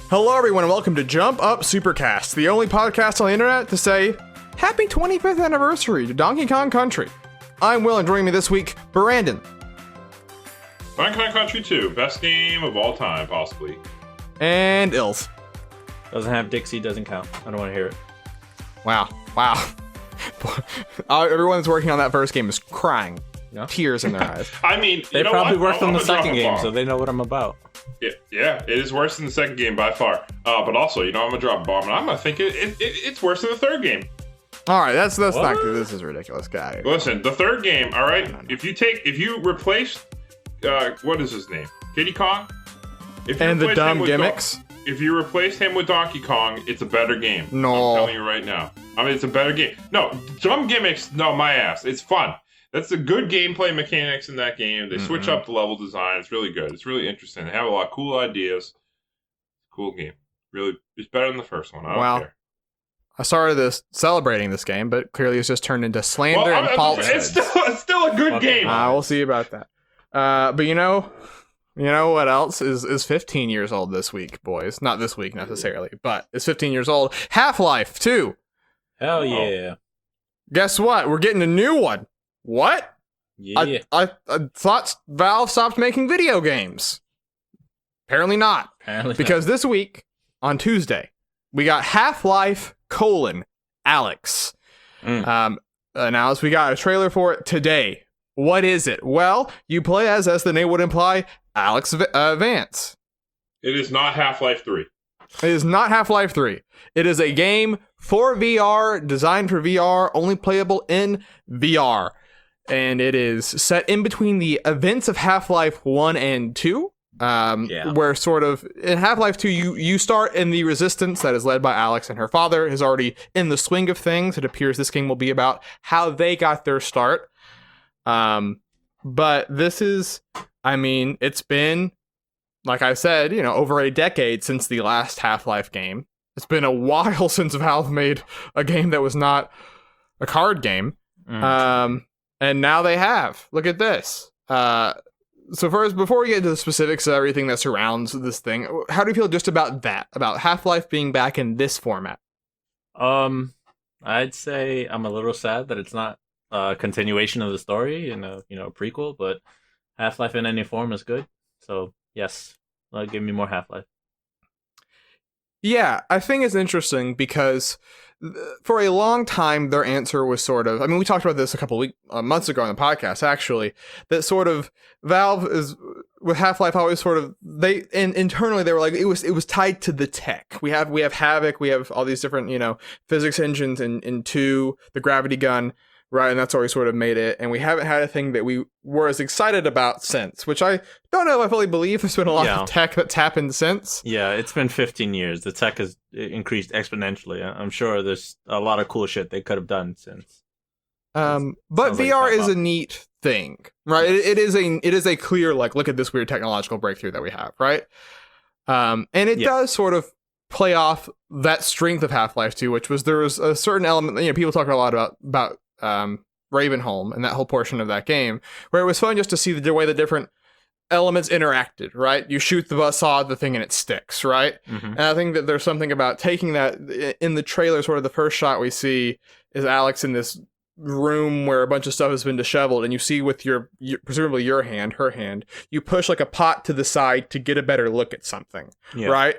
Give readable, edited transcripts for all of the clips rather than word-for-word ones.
Hello, everyone, and welcome to Jump Up Supercast, the only podcast on the internet to say Happy 25th anniversary to Donkey Kong Country. I'm Will, and joining me this week, Brandon. Donkey Kong Country 2, best game of all time, possibly. And Ills. Doesn't have Dixie, doesn't count. I don't want to hear it. Wow. Everyone that's working on that first game is crying. Yeah. Tears in their eyes. I mean, They probably worked on the second game, so they know what I'm about. Yeah, it is worse than the second game by far. But also, I'm gonna drop a bomb, and I'm gonna think it's worse than the third game. All right, that's not good. This is ridiculous, guy. Listen, the third game. All right, if you replace, what is his name, Diddy Kong, And the dumb gimmicks. If you replace him with Donkey Kong, it's a better game. No, I'm telling you right now. I mean, it's a better game. No, dumb gimmicks. No, my ass. It's fun. That's the good gameplay mechanics in that game. They switch up the level design. It's really good. It's really interesting. They have a lot of cool ideas. Cool game. Really, it's better than the first one. I don't care. I started celebrating this game, but clearly it's just turned into slander and falsehood. It's still a good game. We'll see about that. But you know what else is 15 years old this week, boys? Not this week necessarily, but it's 15 years old. Half-Life 2. Hell yeah. Guess what? We're getting a new one. What? Yeah. I thought Valve stopped making video games. Apparently not. Because this week, on Tuesday, we got Half-Life: Alyx. Announced. We got a trailer for it today. What is it? Well, you play as the name would imply, Alyx Vance. It is not Half-Life 3. It is not Half-Life 3. It is a game for VR, designed for VR, only playable in VR. And it is set in between the events of Half-Life 1 and 2. Where sort of, in Half-Life 2, you start in the Resistance that is led by Alyx, and her father is already in the swing of things. It appears this game will be about how they got their start. But this is, it's been, like I said, over a decade since the last Half-Life game. It's been a while since Valve made a game that was not a card game. And now they have. Look at this. So first, before we get into the specifics of everything that surrounds this thing, how do you feel just about that? About Half-Life being back in this format? I'd say I'm a little sad that it's not a continuation of the story and a prequel, but Half-Life in any form is good. So yes, give me more Half-Life. Yeah, I think it's interesting because for a long time, their answer was sort of, we talked about this a couple months ago on the podcast, actually, that sort of Valve is, with Half-Life, always sort of, internally they were like, it was tied to the tech. We have Havok, we have all these different, physics engines in 2, the gravity gun, right, and that's always sort of made it, and we haven't had a thing that we were as excited about since, which I don't know if I fully believe. There's been a lot of tech that's happened since. Yeah, it's been 15 years. The tech has increased exponentially. I'm sure there's a lot of cool shit they could have done since. But VR is a neat thing, right? It is a clear, look at this weird technological breakthrough that we have, right? And it does sort of play off that strength of Half-Life 2, which was there was a certain element, people talk a lot about Ravenholm and that whole portion of that game, where it was fun just to see the way the different elements interacted, right? You shoot the buzzsaw at the thing and it sticks, right? And I think that there's something about taking that in the trailer. Sort of the first shot we see is Alyx in this room where a bunch of stuff has been disheveled, and you see with your presumably your hand, her hand, you push like a pot to the side to get a better look at something, right?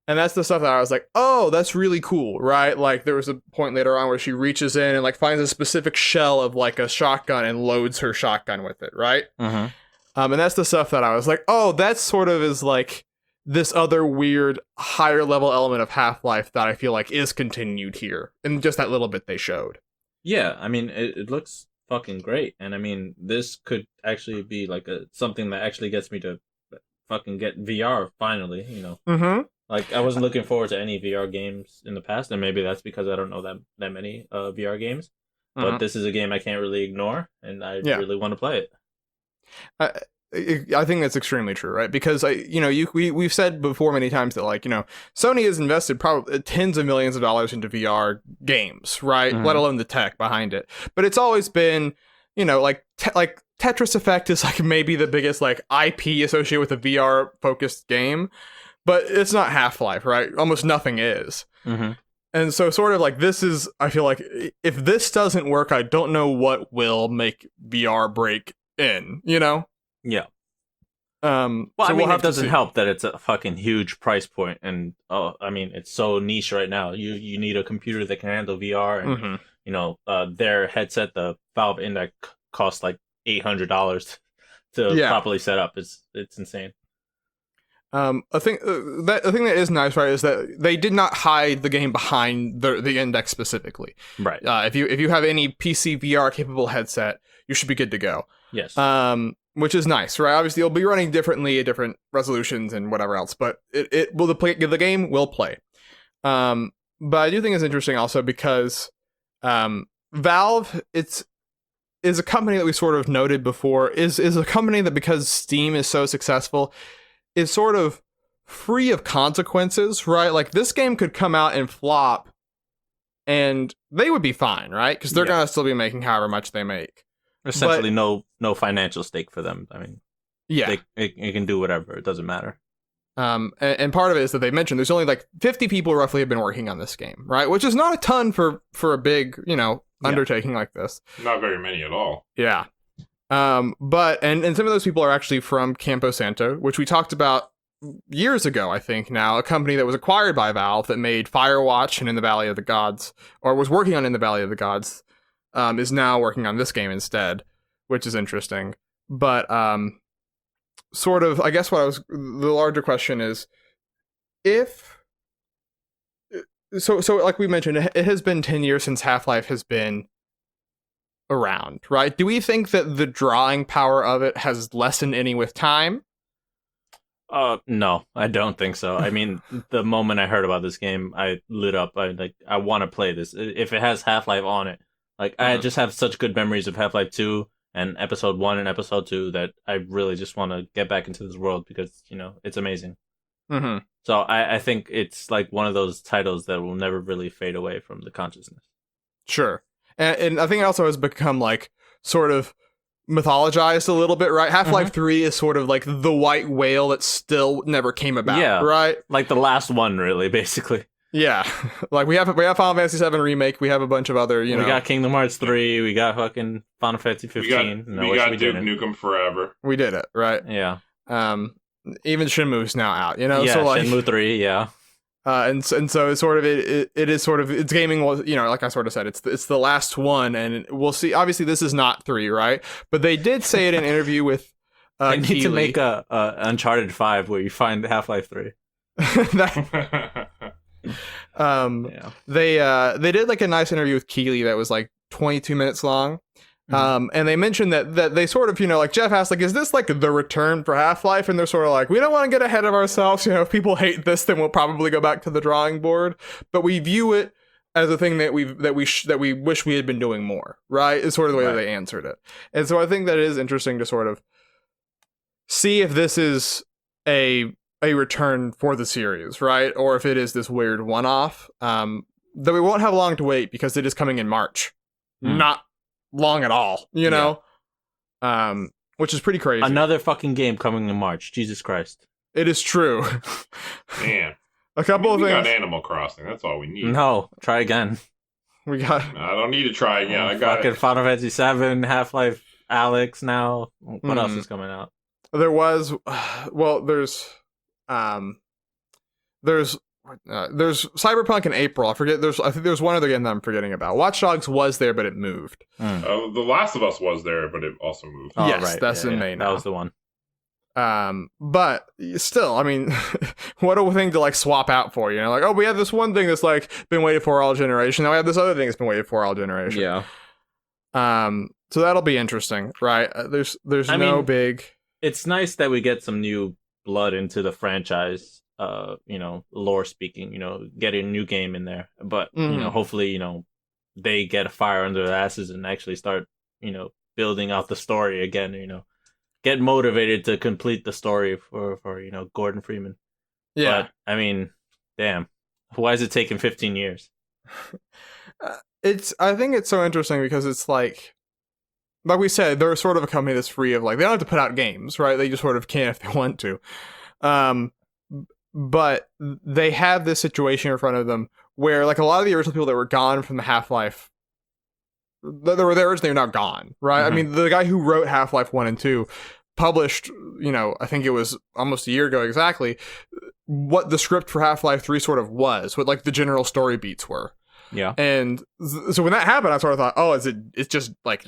And that's the stuff that I was like, oh, that's really cool, right? Like, there was a point later on where she reaches in and, finds a specific shell of, a shotgun and loads her shotgun with it, right? And that's the stuff that I was like, oh, that sort of is, this other weird, higher-level element of Half-Life that I feel like is continued here, in just that little bit they showed. Yeah, it looks fucking great, and, this could actually be, something that actually gets me to fucking get VR, finally, I wasn't looking forward to any VR games in the past, and maybe that's because I don't know that many VR games. But this is a game I can't really ignore, and I really want to play it. I think that's extremely true, right? Because we've said before many times that Sony has invested probably tens of millions of dollars into VR games, right? Let alone the tech behind it. But it's always been, Tetris Effect is maybe the biggest IP associated with a VR focused game. but it's not Half-Life, right? Almost nothing is. Mm-hmm. And so sort of like this is, I feel like if this doesn't work, I don't know what will make VR break in, you know? Yeah. Well, I mean, it doesn't help that it's a fucking huge price point, and I mean, it's so niche right now. You need a computer that can handle VR, and you know, their headset, the Valve Index, costs like $800 to properly set up. It's insane. I think that is nice, right? Is that they did not hide the game behind the Index specifically, right? If you have any PC VR capable headset, you should be good to go. Yes. Which is nice, right? Obviously, it'll be running differently at different resolutions and whatever else, but the game will play. But I do think it's interesting also because Valve is a company that we sort of noted before is a company that, because Steam is so successful, is sort of free of consequences, right? Like this game could come out and flop, and they would be fine, right? Because they're gonna still be making however much they make. Essentially, no financial stake for them. I mean, they can do whatever. It doesn't matter. And part of it is that they mentioned there's only like 50 people roughly have been working on this game, right? Which is not a ton for a big, undertaking like this. Not very many at all. Yeah. But some of those people are actually from Campo Santo, which we talked about years ago, I think now, a company that was acquired by Valve that made Firewatch and In the Valley of the Gods, or was working on In the Valley of the Gods, is now working on this game instead, which is interesting. But sort of, I guess the larger question is, so like we mentioned, it has been 10 years since Half-Life has been around, right? Do we think that the drawing power of it has lessened any with time? No, I don't think so. I mean, the moment I heard about this game, I lit up. I want to play this. If it has Half-Life on it, I just have such good memories of Half-Life 2 and Episode 1 and Episode 2 that I really just want to get back into this world because, it's amazing. Mm-hmm. So I think it's like one of those titles that will never really fade away from the consciousness. Sure. And I think it also has become like sort of mythologized a little bit, right? Half-Life 3 is sort of like the white whale that still never came about, right? Like the last one, really, basically. Yeah. Like we have Final Fantasy 7 Remake, we have a bunch of other, We got Kingdom Hearts 3, we got fucking Final Fantasy 15. We got Duke Nukem Forever. We did it, right? Yeah. Even Shenmue's now out, Yeah, so like Shenmue 3, yeah. And so it's sort of it is sort of, it's gaming, like I sort of said, it's the last one, and we'll see. Obviously this is not 3, right? But they did say in an interview with I need to make a Uncharted 5 where you find Half-Life 3. They did like a nice interview with Keighley that was like 22 minutes long. And they mentioned that they sort of, like Jeff asked, like, is this like the return for Half-Life? And they're sort of like, we don't want to get ahead of ourselves. If people hate this, then we'll probably go back to the drawing board. But we view it as a thing that we wish we had been doing more, right? Is sort of the way that they answered it. And so I think that it is interesting to sort of see if this is a return for the series, right? Or if it is this weird one-off. That we won't have long to wait because it is coming in March. Not long at all, which is pretty crazy. Another fucking game coming in March. Jesus Christ. It is true. Man. A couple of things. We got Animal Crossing. That's all we need. No, try again. We got. I don't need to try again. I got fucking Final Fantasy 7, Half-Life Alyx now. What else is coming out? There was, there's Cyberpunk in April. I think there's one other game that I'm forgetting about. Watch Dogs was there, but it moved. The Last of Us was there, but it also moved. Oh, yes, right. That's in May now. That was the one. But still, I mean, what a thing to like swap out for, like, oh, we have this one thing that's like been waited for all generation. Now we have this other thing that's been waited for all generation. Yeah. So that'll be interesting, right? There's big. It's nice that we get some new blood into the franchise. Lore speaking, getting a new game in there, but hopefully, they get a fire under their asses and actually start, building out the story again. Get motivated to complete the story for Gordon Freeman. Yeah, but, I mean, damn, why is it taking 15 years? I think it's so interesting because it's like we said, they're sort of a company that's free of like, they don't have to put out games, right? They just sort of can if they want to. but they have this situation in front of them where, like, a lot of the original people that were gone from the Half-Life, they were there originally, are now gone, right? I mean, the guy who wrote Half-Life 1 and 2 published, I think it was almost a year ago exactly, what the script for Half-Life 3 sort of was, what, like, the general story beats were. Yeah. And so when that happened, I sort of thought, oh, it's just, like,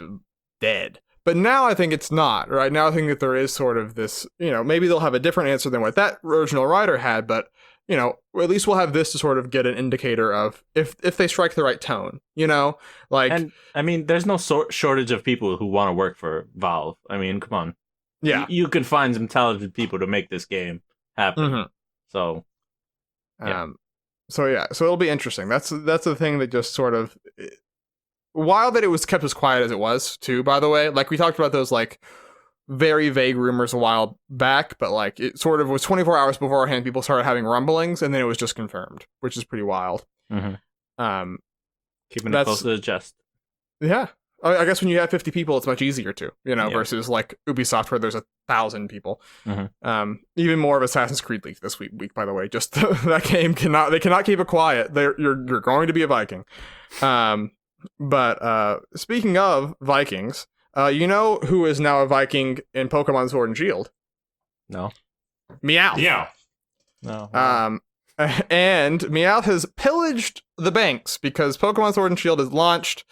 dead. But now I think it's not, right? Now I think that there is sort of this, maybe they'll have a different answer than what that original writer had, but, at least we'll have this to sort of get an indicator of if they strike the right tone, like. And I mean, there's no shortage of people who want to work for Valve. I mean, come on. Yeah. You can find some talented people to make this game happen. Mm-hmm. So, yeah. So it'll be interesting. That's the thing that just sort of, while that it was kept as quiet as it was too, by the way, like we talked about those like very vague rumors a while back, but like it sort of was 24 hours beforehand, people started having rumblings, and then it was just confirmed, which is pretty wild. Mm-hmm. Keeping it close to the chest. Yeah. I guess when you have 50 people, it's much easier to, versus like Ubisoft where there's 1,000 people. Mm-hmm. Even more of Assassin's Creed leak this week, by the way. Just that game cannot keep it quiet. You're going to be a Viking. But speaking of Vikings, who is now a Viking in Pokemon Sword and Shield? No. Meowth. Yeah. No. And Meowth has pillaged the banks because Pokemon Sword and Shield is launched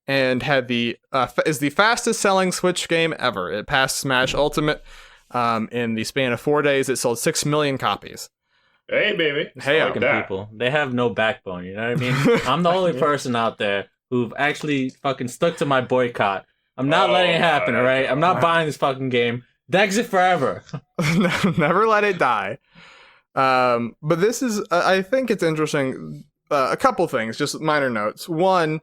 and had is the fastest selling Switch game ever. It passed Smash Ultimate. In the span of 4 days, it sold 6 million copies. Hey, baby. Hey, people. They have no backbone, you know what I mean? I'm the only person out there who've actually fucking stuck to my boycott. I'm not letting it happen, all right? I'm not buying this fucking game. Exit forever. Never let it die. But this is, I think it's interesting. A couple things, just minor notes. One,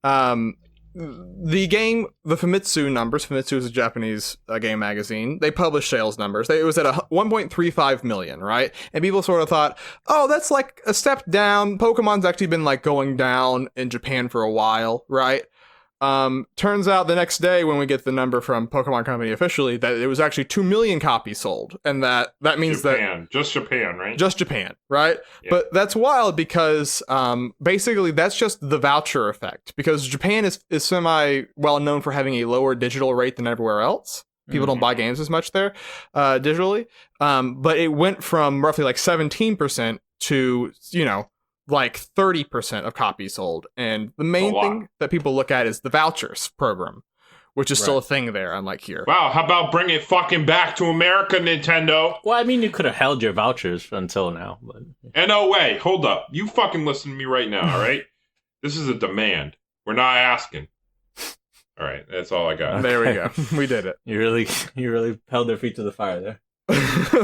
the game, the Famitsu numbers, Famitsu is a Japanese game magazine, they published sales numbers. It was at 1.35 million, right? And people sort of thought, oh, that's like a step down. Pokemon's actually been like going down in Japan for a while, right? Turns out the next day when we get the number from Pokemon Company officially that it was actually 2 million copies sold. And that means Japan. Just Japan, right? Just Japan, right? Yeah. But that's wild because basically that's just the voucher effect, because Japan is semi well known for having a lower digital rate than everywhere else. People don't buy games as much there digitally. But it went from roughly like 17% to, like 30% of copies sold. And the main thing that people look at is the vouchers program, which is still a thing there, unlike here. Wow, how about bring it fucking back to America, Nintendo? Well, I mean, you could have held your vouchers until now. But... And no way, hold up. You fucking listen to me right now, all right? This is a demand. We're not asking. All right, that's all I got. There we go. We did it. You really held their feet to the fire there.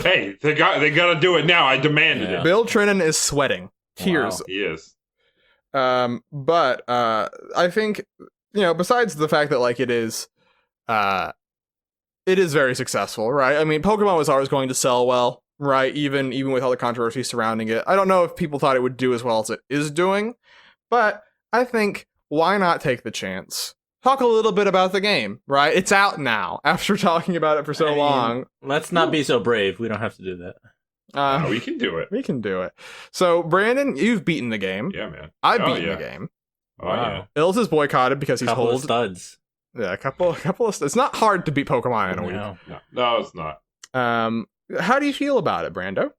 Hey, they got to do it now. I demanded it. Bill Trinan is sweating. Tears. Wow, he is. But I think, besides the fact that like it is very successful, right? I mean, Pokemon was always going to sell well, right? Even with all the controversy surrounding it. I don't know if people thought it would do as well as it is doing, but I think why not take the chance? Talk a little bit about the game, right? It's out now after talking about it for so long. Let's not be so brave. We don't have to do that. We can do it. We can do it. So, Brandon, you've beaten the game. Yeah, man. I've beaten the game. Wow. Ills is boycotted because he's couple of studs. Yeah, a couple of. It's not hard to beat Pokemon in a week. No, it's not. How do you feel about it, Brando?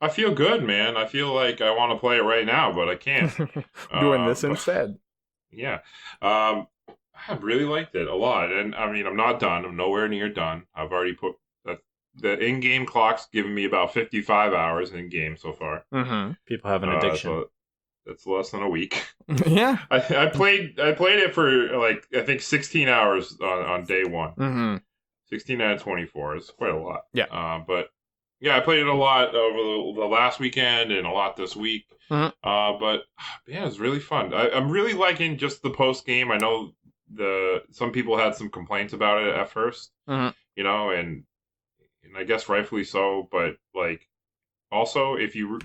I feel good, man. I feel like I want to play it right now, but I can't. Doing this instead. Yeah. I really liked it a lot. And I mean, I'm not done. I'm nowhere near done. I've already put the in-game clock's given me about 55 hours in-game so far. Mm-hmm. People have an addiction. So that's less than a week. Yeah. I played it for like, I think 16 hours on day one. Mm-hmm. 16 out of 24 is quite a lot. Yeah. But yeah, I played it a lot over the last weekend and a lot this week. Mm-hmm. But yeah, it's really fun. I'm really liking just the post game. I know some people had some complaints about it at first, mm-hmm. And I guess rightfully so. But like, also if you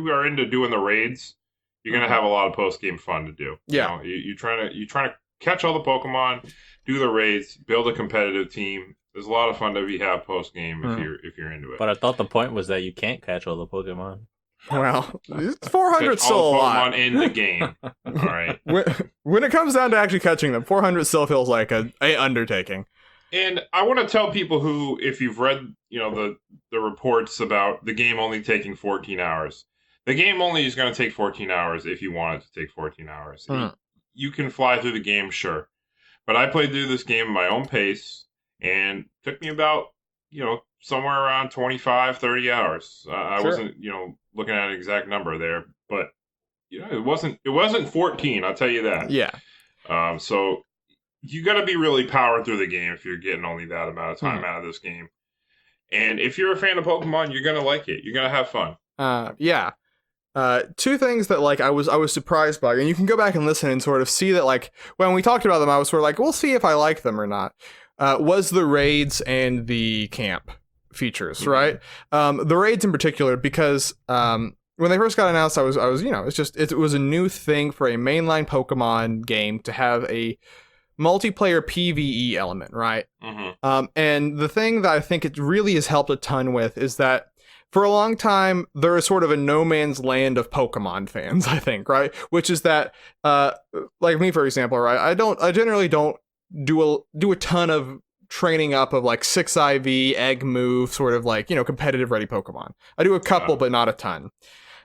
are into doing the raids, you're gonna have a lot of post game fun to do. Yeah, you're trying to catch all the Pokemon, do the raids, build a competitive team. There's a lot of fun to have post game if you're into it. But I thought the point was that you can't catch all the Pokemon. Well, 400 still a lot. Pokemon in the game. All right. When it comes down to actually catching them, 400 still feels like a undertaking. And I want to tell people who, if you've read, the reports about the game only taking 14 hours, the game only is going to take 14 hours if you want it to take 14 hours. You can fly through the game, sure. But I played through this game at my own pace, and it took me about, somewhere around 25, 30 hours. I wasn't, looking at an exact number there, but, it wasn't 14, I'll tell you that. Yeah. So you got to be really powered through the game if you're getting only that amount of time out of this game. And if you're a fan of Pokemon, you're going to like it. You're going to have fun. Yeah. Two things that I was surprised by, and you can go back and listen and sort of see that when we talked about them, I was sort of like, we'll see if I like them or not. Was the raids and the camp features, right? The raids in particular, because when they first got announced, I was it was a new thing for a mainline Pokemon game to have a multiplayer PvE element, right? And the thing that I think it really has helped a ton with is that for a long time, there is sort of a no man's land of Pokemon fans, I think, right? Which is that, like me, for example, right? I generally don't do a ton of training up of 6 IV, egg move, sort of competitive ready Pokemon. I do a couple, but not a ton.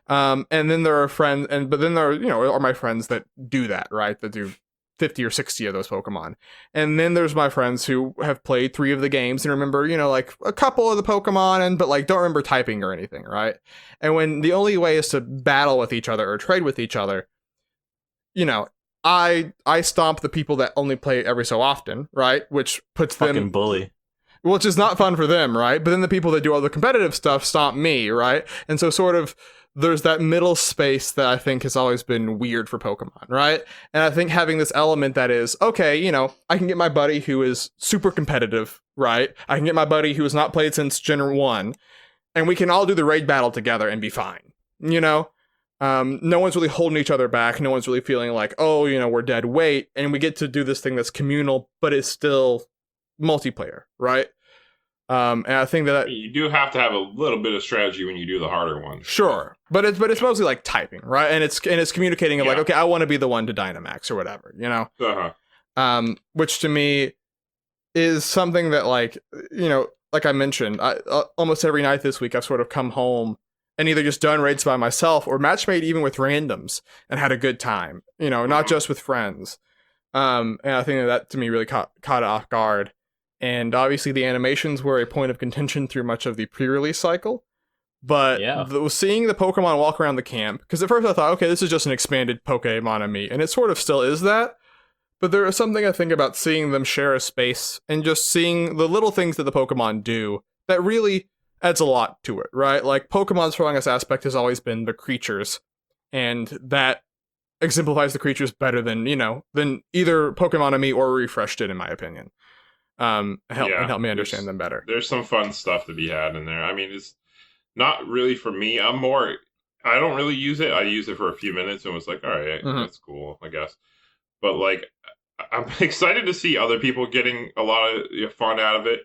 And then there are friends, but then there are my friends that do that, right? That do 50 or 60 of those Pokemon. And then there's my friends who have played 3 of the games and remember, a couple of the Pokemon, but don't remember typing or anything, right? And when the only way is to battle with each other or trade with each other, I stomp the people that only play every so often, right? Which puts them... Fucking bully. Which is not fun for them, right? But then the people that do all the competitive stuff stomp me, right? And so sort of there's that middle space that I think has always been weird for Pokemon, right? And I think having this element that is, okay, I can get my buddy who is super competitive, right? I can get my buddy who has not played since Gen 1, and we can all do the raid battle together and be fine, No one's really holding each other back. No one's really feeling like, oh, we're dead weight. And we get to do this thing that's communal, but it's still multiplayer, right? And I think that you do have to have a little bit of strategy when you do the harder ones. Sure, but it's mostly typing, right? And it's communicating of okay, I want to be the one to Dynamax or whatever, Which to me is something that like I mentioned, almost every night this week I've sort of come home and either just done raids by myself or match made even with randoms and had a good time, not just with friends. And I think that to me really caught off guard. And obviously the animations were a point of contention through much of the pre-release cycle. But seeing the Pokemon walk around the camp, because at first I thought, okay, this is just an expanded Pokemon-Ami, and it sort of still is that. But there is something I think about seeing them share a space and just seeing the little things that the Pokemon do that really adds a lot to it, right? Like Pokemon's strongest aspect has always been the creatures, and that exemplifies the creatures better than either Pokemon-Ami or Refresh did, in my opinion. Help me understand them better. There's some fun stuff to be had in there. I mean, it's not really for me. I don't really use it. I use it for a few minutes and was like, all right, that's cool, I guess. But I'm excited to see other people getting a lot of fun out of it.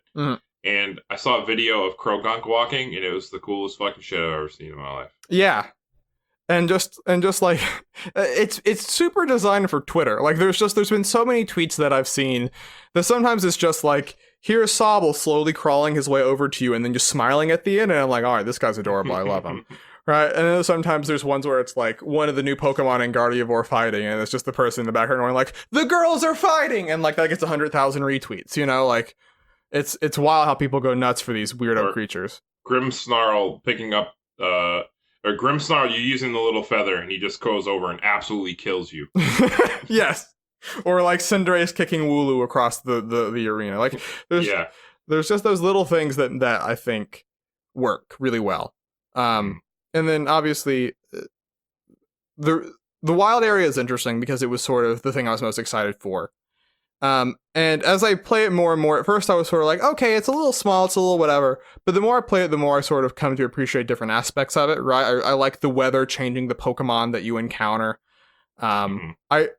And I saw a video of Croagunk walking, and it was the coolest fucking shit I've ever seen in my life. Yeah. And just like it's super designed for Twitter. Like there's been so many tweets that I've seen that sometimes it's just like, here's Sobble slowly crawling his way over to you and then just smiling at the end, and I'm like, all right, this guy's adorable, I love him. Right? And then sometimes there's ones where it's like one of the new Pokemon and Gardevoir fighting, and it's just the person in the background going like, the girls are fighting, and like that gets 100,000 retweets, like it's wild how people go nuts for these weirdo creatures. Grimmsnarl picking up or Grimmsnarl, you're using the little feather, and he just goes over and absolutely kills you. Yes. Or like Cinderace kicking Wooloo across the arena. Like there's just those little things that I think work really well. And then obviously the wild area is interesting because it was sort of the thing I was most excited for. And as I play it more and more, at first I was sort of like, okay, it's a little small, it's a little whatever. But the more I play it, the more I sort of come to appreciate different aspects of it, right? I like the weather changing the Pokemon that you encounter. I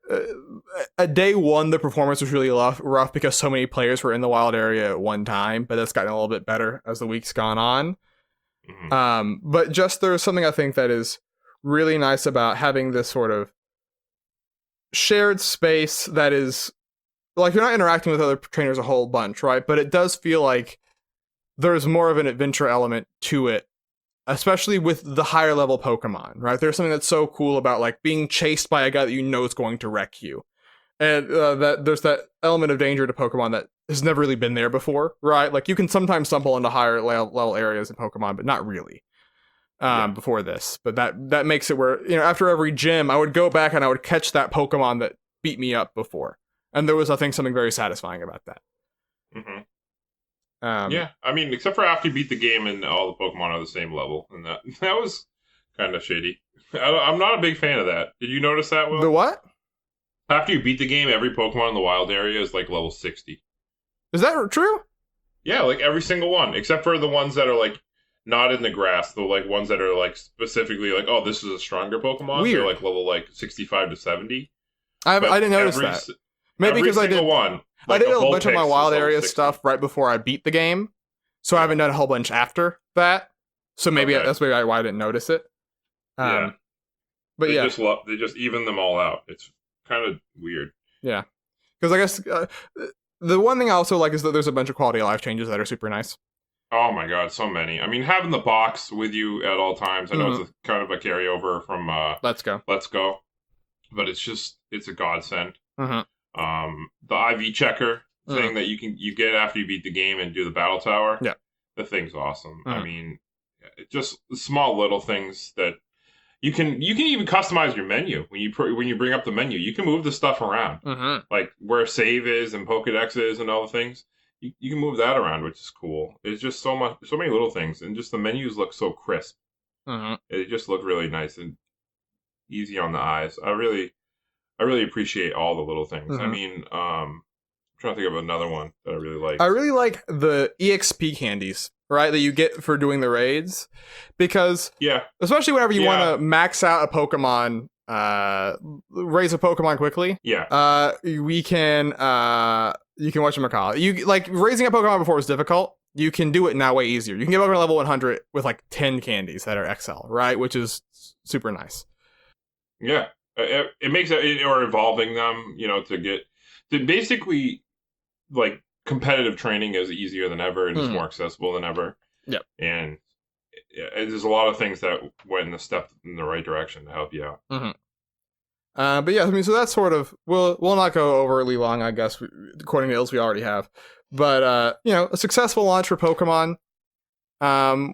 at day one the performance was really rough because so many players were in the wild area at one time, but that's gotten a little bit better as the week's gone on. But just there's something I think that is really nice about having this sort of shared space that is like you're not interacting with other trainers a whole bunch, right? But it does feel like there's more of an adventure element to it, especially with the higher level Pokemon, right? There's something that's so cool about like being chased by a guy that you know is going to wreck you. And that there's that element of danger to Pokemon that has never really been there before, right? Like you can sometimes stumble into higher level areas in Pokemon, but not really before this. But that makes it where, you know, after every gym, I would go back and I would catch that Pokemon that beat me up before. And there was, I think, something very satisfying about that. Yeah, I mean, except for after you beat the game and all the Pokemon are the same level. And that was kind of shady. I'm not a big fan of that. Did you notice that, Will? The what? After you beat the game, every Pokemon in the wild area is like level 60. Is that true? Yeah, like every single one, except for the ones that are like not in the grass. The like ones that are like specifically like, oh, this is a stronger Pokemon. Weird. They're like level like 65 to 70. I didn't notice that. Maybe because I did one. I Like did a bunch of my Vulpix wild is level area 60. stuff right before I beat the game, so I haven't done a whole bunch after that. So maybe that's maybe why I didn't notice it. Yeah, but they yeah, they just even them all out. It's kind of weird. Yeah, because I guess the one thing I also like is that there's a bunch of quality of life changes that are super nice. Oh my god, so many. I mean, having the box with you at all times. I know it's kind of a carryover from Let's Go, but it's a godsend. Mm-hmm. The IV checker thing that you get after you beat the game and do the battle tower. Yeah, the thing's awesome. Mm-hmm. I mean, just small little things that you can even customize your menu when you bring up the menu. You can move the stuff around, like where save is and Pokedex is and all the things. You can move that around, which is cool. It's just so many little things, and just the menus look so crisp. They just look really nice and easy on the eyes. I really appreciate all the little things. I mean, I'm trying to think of another one that I really like. I really like the EXP candies, right, that you get for doing the raids, because especially whenever you want to max out a Pokemon, raise a Pokemon quickly. We can you can whatchamacallit. You like raising a Pokemon before was difficult. You can do it now way easier. You can get Pokemon level 100 with like 10 candies that are XL, right, which is super nice. Yeah. It makes it, or evolving them, you know, to basically like competitive training is easier than ever and it's more accessible than ever. Yep. And there's a lot of things that went in the step in the right direction to help you out. But yeah, I mean, so that's sort of we'll not go overly long, I guess, according to ills we already have. But you know, a successful launch for Pokemon.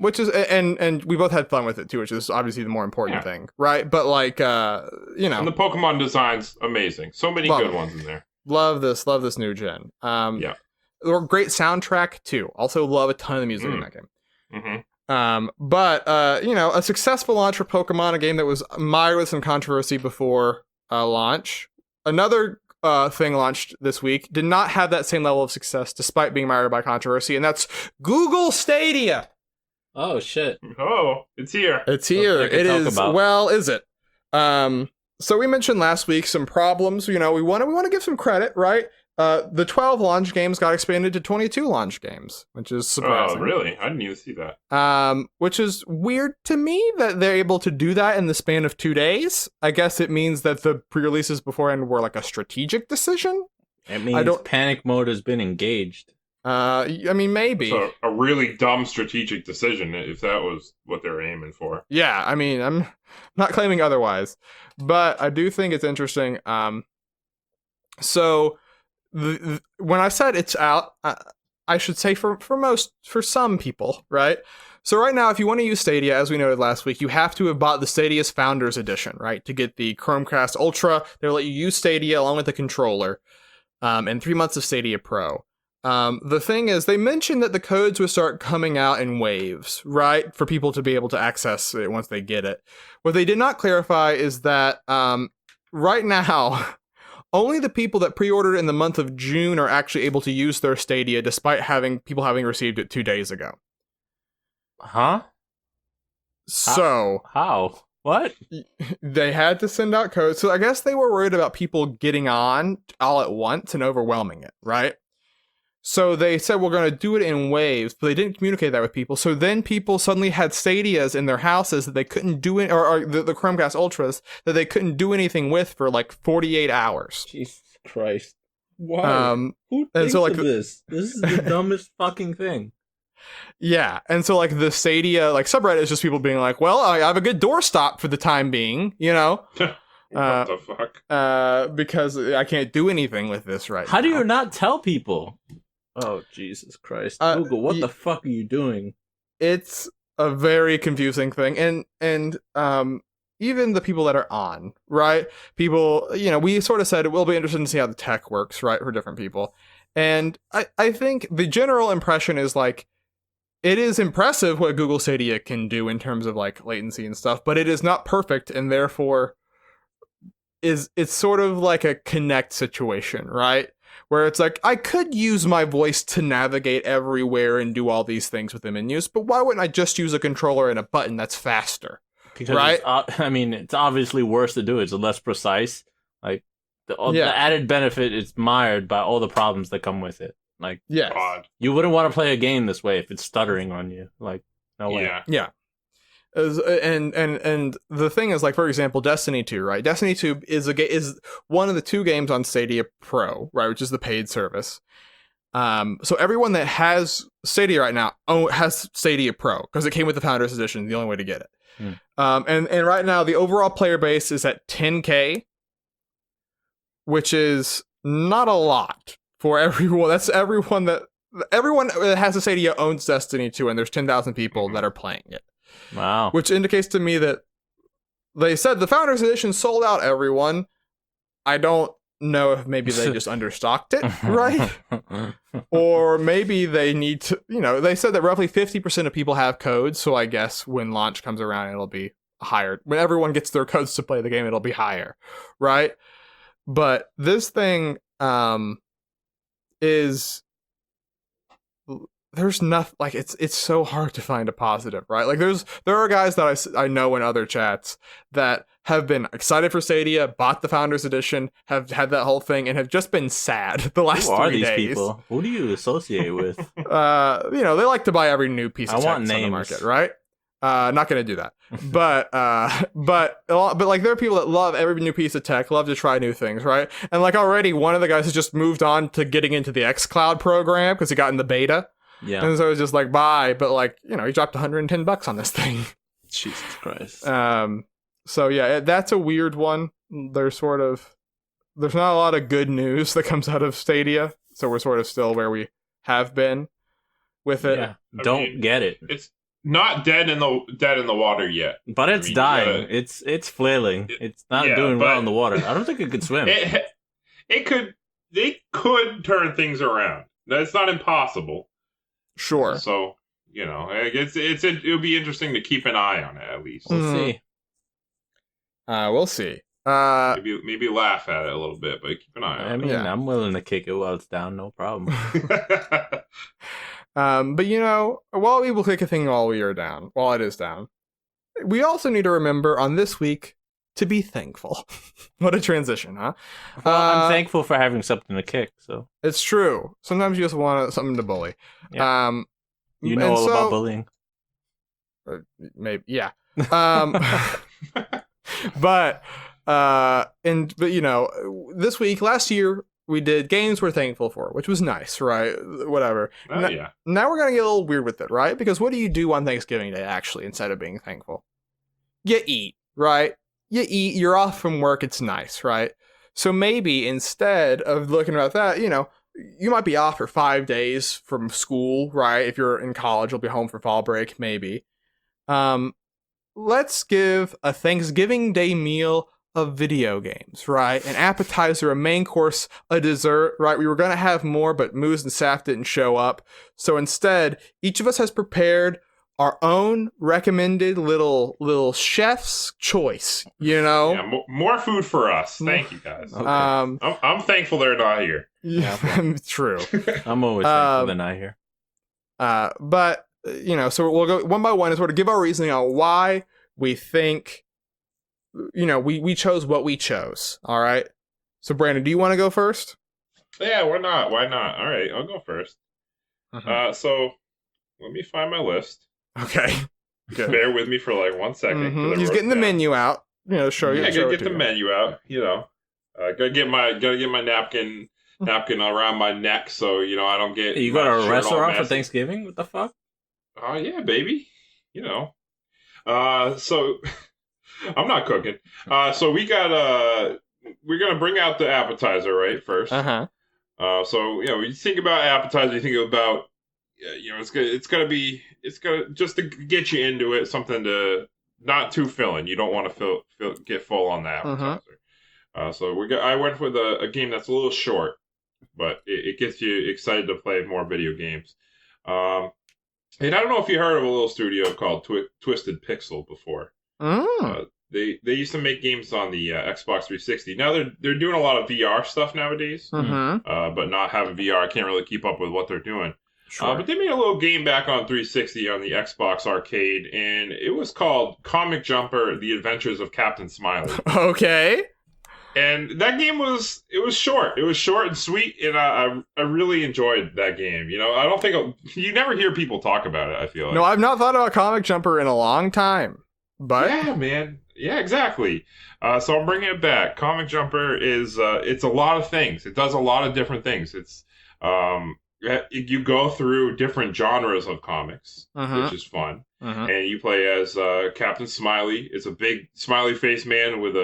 Which is and we both had fun with it too, which is obviously the more important thing, right? But like you know, and the Pokemon design's amazing. So many good ones in there. Love this new gen. Or great soundtrack too. Also love a ton of the music in that game. But you know, a successful launch for Pokemon, a game that was mired with some controversy before launch. Another thing launched this week did not have that same level of success despite being mired by controversy, and that's Google Stadia. Oh shit! Oh, it's here. It's here. It is. Well, is it? So we mentioned last week some problems. You know, we want to give some credit, right? The 12 launch games got expanded to 22 launch games, which is surprising. Oh, really? I didn't even see that. Which is weird to me that they're able to do that in the span of 2 days. I guess it means that the pre-releases beforehand were like a strategic decision. It means panic mode has been engaged. I mean, maybe. So a really dumb strategic decision if that was what they were aiming for. Yeah, I mean, I'm not claiming otherwise, but I do think it's interesting. So when I said it's out, I should say for some people, right? So right now, if you want to use Stadia, as we noted last week, you have to have bought the Stadia's Founders Edition, right? To get the Chromecast Ultra, they'll let you use Stadia along with the controller, and 3 months of Stadia Pro. The thing is, they mentioned that the codes would start coming out in waves, right? For people to be able to access it once they get it. What they did not clarify is that right now, only the people that pre-ordered in the month of June are actually able to use their Stadia, despite people having received it 2 days ago. Huh? So how? What? They had to send out code. So I guess they were worried about people getting on all at once and overwhelming it, right? So they said, we're going to do it in waves, but they didn't communicate that with people. So then people suddenly had Stadias in their houses that they couldn't do it, or the Chromecast Ultras that they couldn't do anything with for like 48 hours. Jesus Christ. Why? Who thinks of this? This is the dumbest fucking thing. Yeah, and so like the Stadia like subreddit is just people being like, well, I have a good doorstop for the time being, you know? What the fuck? Because I can't do anything with this right now. How do you not tell people? Oh, Jesus Christ. Google, what the fuck are you doing? It's a very confusing thing. And even the people that are on, right? People, you know, we sort of said it will be interesting to see how the tech works, right, for different people. And I think the general impression is like, it is impressive what Google Stadia can do in terms of like latency and stuff, but it is not perfect, and therefore it's sort of like a Kinect situation, right? Where it's like, I could use my voice to navigate everywhere and do all these things with the menus, but why wouldn't I just use a controller and a button that's faster? Because right? It's obviously worse to do it. It's less precise. Like the added benefit is mired by all the problems that come with it. Like, yeah, you wouldn't want to play a game this way if it's stuttering on you. Like, no way. Yeah. And the thing is, like, for example, Destiny 2, right? Destiny 2 is one of the 2 games on Stadia Pro, right, which is the paid service. So everyone that has Stadia right now has Stadia Pro because it came with the Founders Edition, the only way to get it. And right now the overall player base is at 10K, which is not a lot for everyone. That's everyone that has a Stadia owns Destiny 2, and there's 10,000 people that are playing it. Wow. Which indicates to me that they said the Founders Edition sold out everyone. I don't know if maybe they just understocked it, right? Or maybe they need to, you know, they said that roughly 50% of people have codes, so I guess when launch comes around, it'll be higher. When everyone gets their codes to play the game, it'll be higher, right? But this thing is... there's nothing, like, it's so hard to find a positive, right? Like, there are guys that I know in other chats that have been excited for Stadia, bought the Founders Edition, have had that whole thing, and have just been sad the last 3 days. Who are these people? Who do you associate with? You know, they like to buy every new piece of tech on the market, right? Not gonna do that. but like, there are people that love every new piece of tech, love to try new things, right? And like, already one of the guys has just moved on to getting into the xCloud program because he got in the beta. Yeah. And so it's just like, bye. But like, you know, he dropped $110 on this thing. Jesus Christ. So yeah, that's a weird one. There's not a lot of good news that comes out of Stadia. So we're sort of still where we have been with it. Yeah. Don't get it. It's not dead in the water yet. But it's dying. It's flailing. It's not doing well in the water. I don't think it could swim. They could turn things around. It's not impossible. Sure. So, you know, it'll be interesting to keep an eye on it, at least. We'll see. We'll see. Maybe laugh at it a little bit, but keep an eye on it. I mean, I'm willing to kick it while it's down, no problem. But you know, while we will kick a thing while it is down, we also need to remember on this week to be thankful. What a transition, huh? Well, I'm thankful for having something to kick, so. It's true. Sometimes you just want something to bully. Yeah. You know all about bullying. Maybe, yeah. But you know, this week, last year, we did games we're thankful for, which was nice, right? Whatever. Yeah. Now we're gonna get a little weird with it, right? Because what do you do on Thanksgiving Day, actually, instead of being thankful? You eat, right? You eat, you're off from work, it's nice, right? So maybe instead of looking at that, you know, you might be off for 5 days from school, right? If you're in college, you'll be home for fall break, maybe. Let's give a Thanksgiving Day meal of video games, right? An appetizer, a main course, a dessert, right? We were going to have more, but Moose and Saf didn't show up. So instead, each of us has prepared our own recommended little chef's choice, you know? Yeah, more food for us. Thank you, guys. Okay. I'm thankful they're not here. Yeah, true. I'm always thankful they're not here. But, you know, so we'll go one by one and sort of give our reasoning on why we think we chose what we chose. All right. So Brandon, do you want to go first? Yeah, why not? Why not? All right, I'll go first. So let me find my list. Okay. Good. Bear with me for like 1 second. He's getting the menu out. Show you. Yeah, gotta get the menu out. Gotta get my napkin around my neck so I don't get. You got a restaurant for Thanksgiving? What the fuck? Oh yeah, baby. So I'm not cooking. So we're gonna bring out the appetizer right first. So when you think about appetizer, you think about it's gonna just to get you into it, something to not too filling. You don't want to get full on the appetizer. So I went with a game that's a little short, but it gets you excited to play more video games. And I don't know if you heard of a little studio called Twisted Pixel before. They used to make games on the Xbox 360. Now they're doing a lot of VR stuff nowadays, but not having VR, I can't really keep up with what they're doing. Sure. But they made a little game back on 360 on the Xbox Arcade, and it was called Comic Jumper: The Adventures of Captain Smiley. Okay. And that game was short. It was short and sweet, and I really enjoyed that game. I don't think you never hear people talk about it. I feel like. No, I've not thought about Comic Jumper in a long time. But yeah, man. Yeah, exactly. So I'm bringing it back. Comic Jumper is it's a lot of things. It does a lot of different things. It's you go through different genres of comics, which is fun. And you play as Captain Smiley. It's a big smiley face man with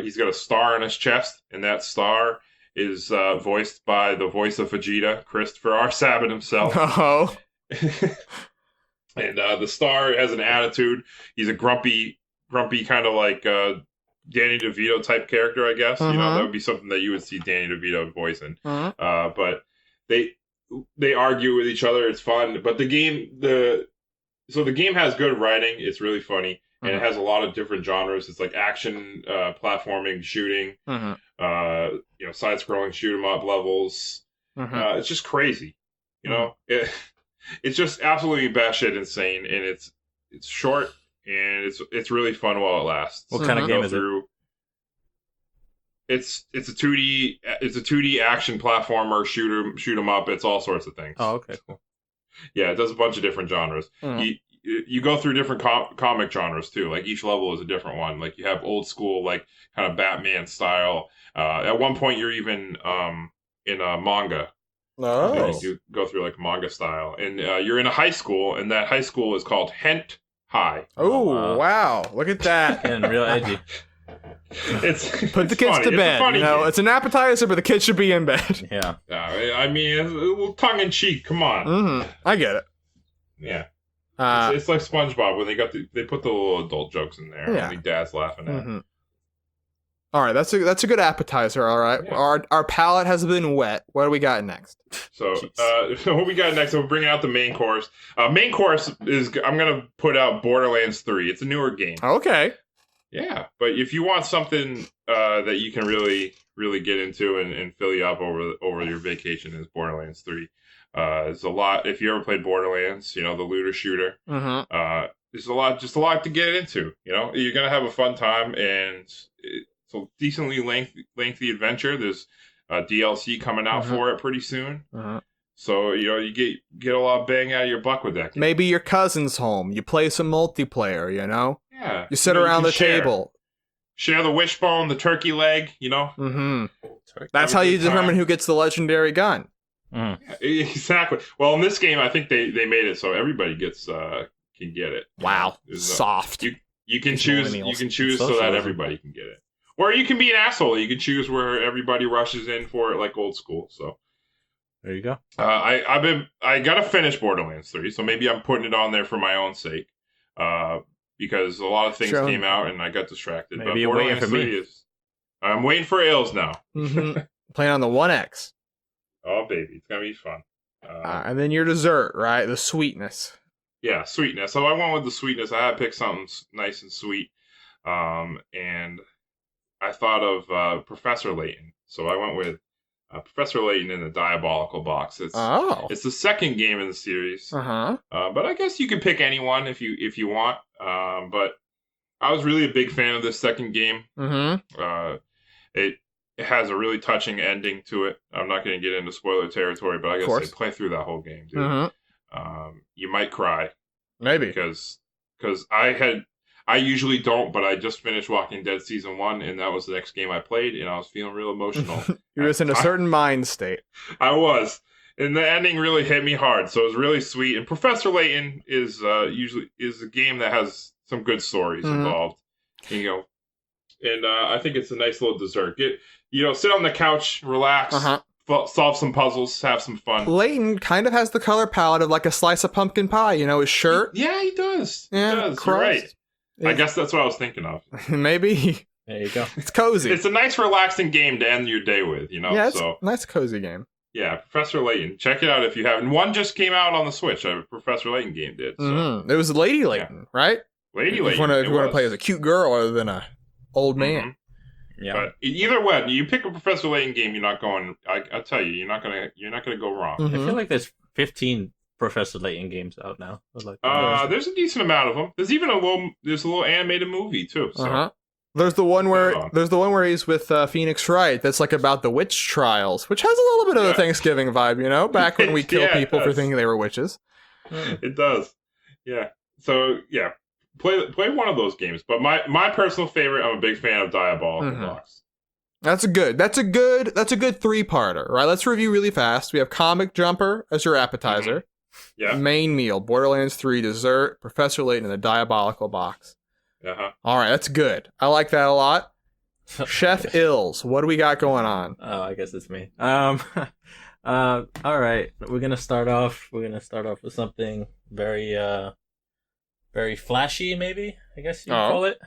he's got a star on his chest, and that star is voiced by the voice of Vegeta, Christopher R. Sabat himself. Oh. And the star has an attitude. He's a grumpy kind of like Danny DeVito type character, I guess. That would be something that you would see Danny DeVito voicing. But they argue with each other. It's fun. But the game has good writing. It's really funny. And it has a lot of different genres. It's like action, platforming, shooting, side-scrolling shoot 'em up levels. It's just crazy. It's just absolutely batshit insane, and it's short, and it's really fun while it lasts. What kind of game is it? It's a 2D action platformer, shoot 'em up. It's all sorts of things. Oh, okay, cool. Yeah, it does a bunch of different genres. You go through different comic genres too. Like each level is a different one. Like you have old school, like kind of Batman style. At one point, you're even in a manga. Oh. You go through like manga style, and you're in a high school, and that high school is called Hent High. Oh wow! Look at that. Getting real edgy. Put the kids to bed. It's an appetizer, but the kids should be in bed. Yeah. I mean, it's a little tongue in cheek. Come on. I get it. Yeah. It's like SpongeBob when they put the little adult jokes in there. Yeah. And dad's laughing at. All right, that's a good appetizer. All right, yeah. Our palate has been wet. What do we got next? So what we got next? We're bringing out the main course. Main course is I'm gonna put out Borderlands 3. It's a newer game. Okay. Yeah, but if you want something that you can really get into and fill you up over your vacation, is Borderlands 3. There's a lot. If you ever played Borderlands, the looter shooter. There's a lot to get into. You're gonna have a fun time, and it's a decently lengthy adventure. There's a DLC coming out for it pretty soon. So you get a lot of bang out of your buck with that game. Maybe your cousin's home. You play some multiplayer. Yeah. You sit around the table. Share the wishbone, the turkey leg. That's how you determine who gets the legendary gun. Yeah, exactly. Well, in this game, I think they made it so everybody can get it. Wow, soft. You can choose. You can choose so that everybody can get it, or you can be an asshole. You can choose where everybody rushes in for it, like old school. So there you go. I gotta finish Borderlands 3, so maybe I'm putting it on there for my own sake, because a lot of things came out and I got distracted. Maybe you're waiting for me. I'm waiting for Ails now. Playing on the 1X. Oh, baby. It's going to be fun. And then your dessert, right? The sweetness. Yeah, sweetness. So I went with the sweetness. I had to pick something nice and sweet. And I thought of Professor Layton. So I went with Professor Layton in the Diabolical Box. It's the second game in the series. But I guess you can pick anyone if you want. But I was really a big fan of this second game. Mm-hmm. It has a really touching ending to it. I'm not going to get into spoiler territory, but I gotta say, play through that whole game, dude. Mm-hmm. You might cry. Maybe. Because I usually don't, but I just finished Walking Dead Season 1, and that was the next game I played, and I was feeling real emotional. You're just in a certain mind state. I was. And the ending really hit me hard, so it was really sweet. And Professor Layton is usually a game that has some good stories involved. And I think it's a nice little dessert. Sit on the couch, relax, solve some puzzles, have some fun. Layton kind of has the color palette of like a slice of pumpkin pie, his shirt. Yeah, he does. Yeah, he does. You're right. I guess that's what I was thinking of. Maybe. There you go. It's cozy. It's a nice, relaxing game to end your day with, Yeah, it's a nice, cozy game. Yeah, Professor Layton. Check it out if you haven't. One just came out on the Switch. A Professor Layton game did. So. It was Lady Layton, right? Lady Layton. If you want to play as a cute girl other than a old man. Yeah. But either way, you pick a Professor Layton game, you're not going. I tell you, you're not gonna go wrong. I feel like there's 15 Professor Layton games out now. There's a decent amount of them. There's even a little animated movie too. So. There's the one where he's with Phoenix Wright. That's like about the witch trials, which has a little bit of a Thanksgiving vibe, back when we kill people for thinking they were witches. It does. Yeah. So yeah, play one of those games. But my personal favorite, I'm a big fan of Diabolical Box. That's a good 3-parter, right? Let's review really fast. We have Comic Jumper as your appetizer. Yeah. Main meal, Borderlands 3 dessert, Professor Layton, and the Diabolical Box. All right, that's good. I like that a lot. Chef Ills, what do we got going on? Oh, I guess it's me. All right, we're gonna start off with something very, very flashy, maybe. I guess you'd call it,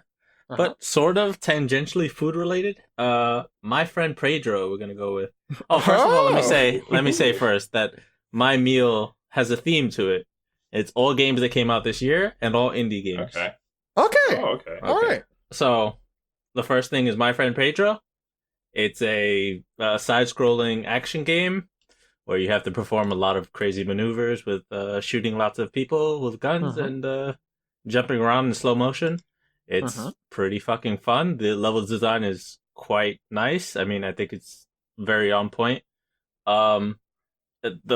but sort of tangentially food related. My friend Pedro, we're gonna go with. Oh, first of all, let me say first that my meal has a theme to it. It's all games that came out this year and all indie games. Okay. Oh, okay. All right. So, the first thing is My Friend Pedro. It's a side-scrolling action game where you have to perform a lot of crazy maneuvers with shooting lots of people with guns and jumping around in slow motion. It's pretty fucking fun. The level design is quite nice. I mean, I think it's very on point. The